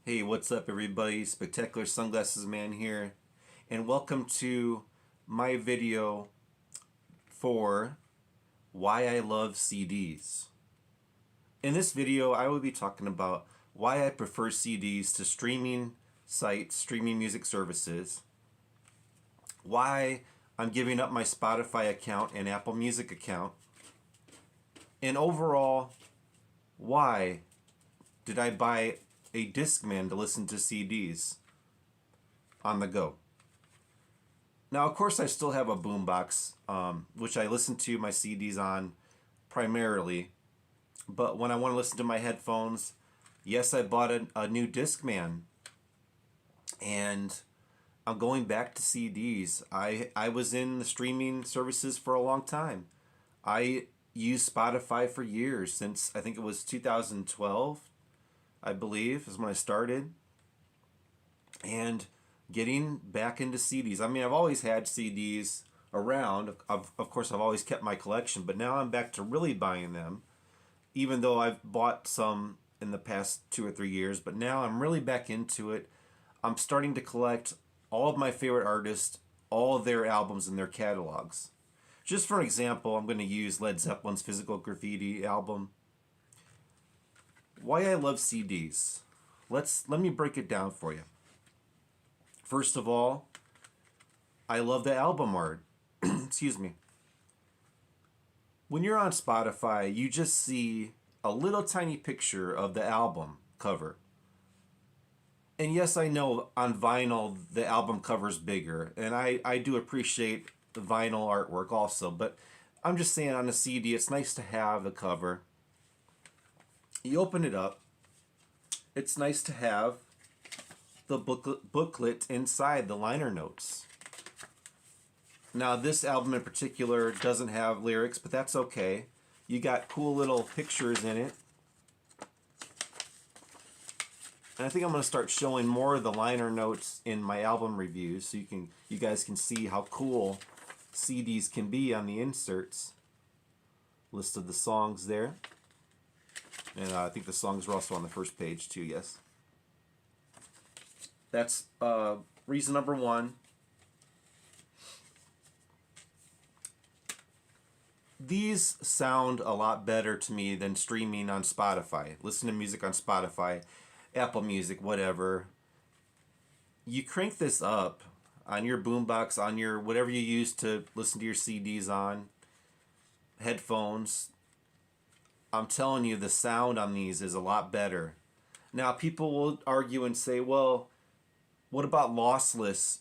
Hey, what's up, everybody? Spectacular Sunglasses Man here, and welcome to my video for why I love CDs. In this video, I will be talking about why I prefer CDs to streaming sites, streaming music services, why I'm giving up my Spotify account and Apple Music account, and overall, why did I buy a Discman to listen to CDs on the go. Now, of course, I still have a boombox, which I listen to my CDs on primarily. But when I want to listen to my headphones, yes, I bought a new Discman, and I'm going back to CDs. I was in the streaming services for a long time. I used Spotify for years, since I think it was 2012, I believe, is when I started. And getting back into CDs. I mean, I've always had CDs around. Of course, I've always kept my collection, but now I'm back to really buying them, even though I've bought some in the past 2 or 3 years. But now I'm really back into it. I'm starting to collect all of my favorite artists, all of their albums and their catalogs. Just for an example, I'm going to use Led Zeppelin's Physical Graffiti album. Why I love CDs. Let me break it down for you. First of all, I love the album art. Excuse me. When you're on Spotify, you just see a little tiny picture of the album cover. And yes, I know on vinyl the album cover's bigger, and I do appreciate the vinyl artwork also, but I'm just saying on a CD it's nice to have the cover. You open it up, it's nice to have the booklet inside the liner notes. Now, this album in particular doesn't have lyrics, but that's okay. You got cool little pictures in it. And I think I'm going to start showing more of the liner notes in my album reviews, so you guys can see how cool CDs can be on the inserts. List of the songs there. And I think the songs were also on the first page too, yes. That's reason number one. These sound a lot better to me than streaming on Spotify. Listen to music on Spotify, Apple Music, whatever. You crank this up on your boombox, on your whatever you use to listen to your CDs on, headphones. I'm telling you, the sound on these is a lot better. Now, people will argue and say, well, what about lossless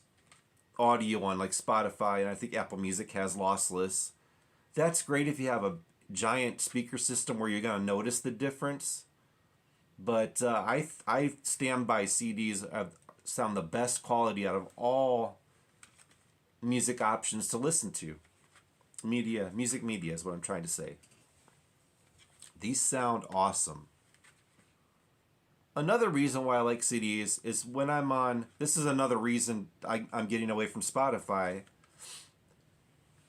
audio on like Spotify? And I think Apple Music has lossless. That's great if you have a giant speaker system where you're going to notice the difference. But I stand by CDs sound the best quality out of all music options to listen to. Music media is what I'm trying to say. These sound awesome. Another reason why I like CDs is when I'm on, this is another reason I'm getting away from Spotify.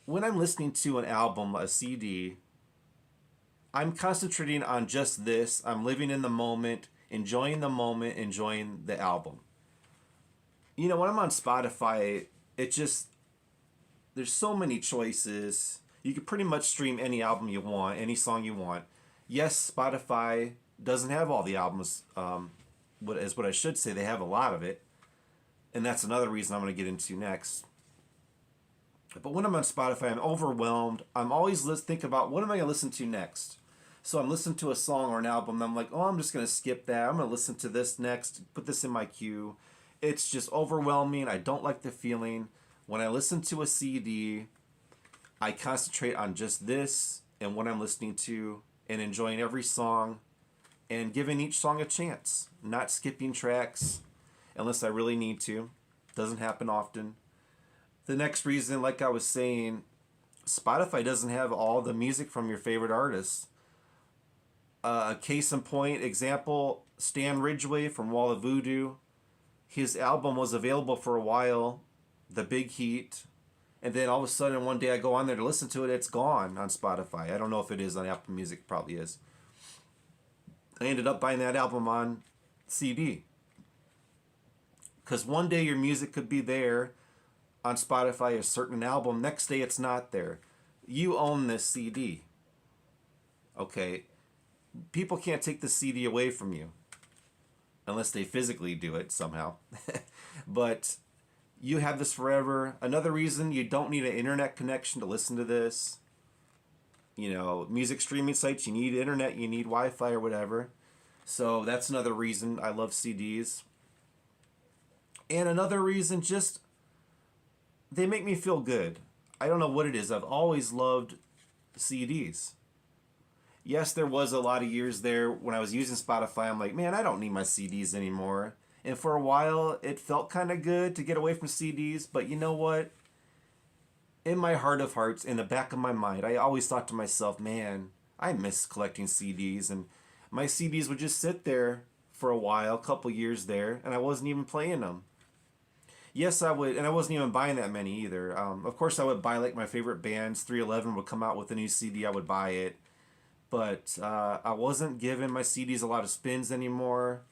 When I'm listening to an album, a CD, I'm concentrating on just this. I'm living in the moment, enjoying the album. You know, when I'm on Spotify, there's so many choices. You can pretty much stream any album you want, any song you want. Yes, Spotify doesn't have all the albums, what I should say. They have a lot of it, and that's another reason I'm going to get into next. But when I'm on Spotify, I'm overwhelmed. I'm always thinking about what am I going to listen to next. So I'm listening to a song or an album, and I'm like, oh, I'm just going to skip that. I'm going to listen to this next, put this in my queue. It's just overwhelming. I don't like the feeling. When I listen to a CD, I concentrate on just this and what I'm listening to and enjoying every song and giving each song a chance. Not skipping tracks unless I really need to. Doesn't happen often. The next reason, like I was saying, Spotify doesn't have all the music from your favorite artists. A case in point example, Stan Ridgway from Wall of Voodoo. His album was available for a while, The Big Heat, and then all of a sudden one day I go on there to listen to it, it's gone on Spotify. I don't know if it is on Apple Music, probably is. I ended up buying that album on CD. Because one day your music could be there on Spotify, a certain album, next day it's not there. You own this CD. Okay? People can't take the CD away from you unless they physically do it somehow. But you have this forever. Another reason you don't need an internet connection to listen to this. You know, music streaming sites, you need internet, you need Wi-Fi or whatever. So that's another reason I love CDs. And another reason, just they make me feel good. I don't know what it is. I've always loved CDs. Yes, there was a lot of years there when I was using Spotify. I'm like, man, I don't need my CDs anymore. And for a while, it felt kind of good to get away from CDs. But you know what? In my heart of hearts, in the back of my mind, I always thought to myself, man, I miss collecting CDs. And my CDs would just sit there for a while, a couple years there, and I wasn't even playing them. Yes, I would, and I wasn't even buying that many either. Of course, I would buy like my favorite bands. 311 would come out with a new CD, I would buy it. But I wasn't giving my CDs a lot of spins anymore.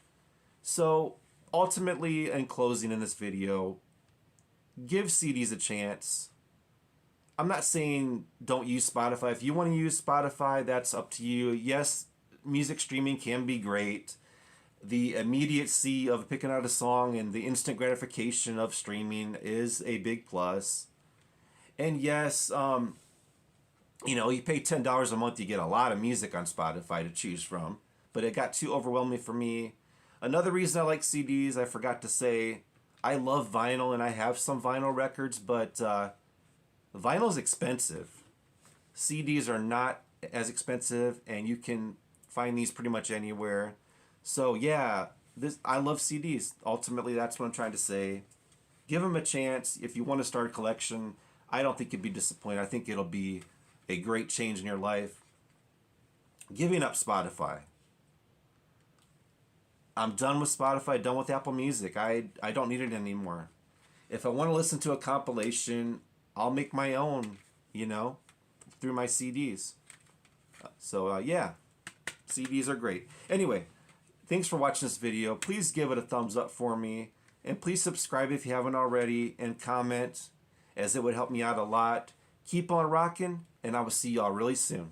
So ultimately, in closing in this video, give CDs a chance. I'm not saying don't use Spotify. If you want to use Spotify, that's up to you. Yes, music streaming can be great. The immediacy of picking out a song and the instant gratification of streaming is a big plus. And yes, you know, you pay $10 a month, you get a lot of music on Spotify to choose from. But it got too overwhelming for me. Another reason I like CDs, I forgot to say, I love vinyl and I have some vinyl records, but vinyl's expensive. CDs are not as expensive, and you can find these pretty much anywhere. So yeah, I love CDs. Ultimately, that's what I'm trying to say. Give them a chance. If you want to start a collection, I don't think you'd be disappointed. I think it'll be a great change in your life. Giving up Spotify. I'm done with Spotify, done with Apple Music. I don't need it anymore. If I want to listen to a compilation, I'll make my own, you know, through my CDs. So yeah, CDs are great. Anyway, thanks for watching this video. Please give it a thumbs up for me. And please subscribe if you haven't already, and comment, as it would help me out a lot. Keep on rocking, and I will see y'all really soon.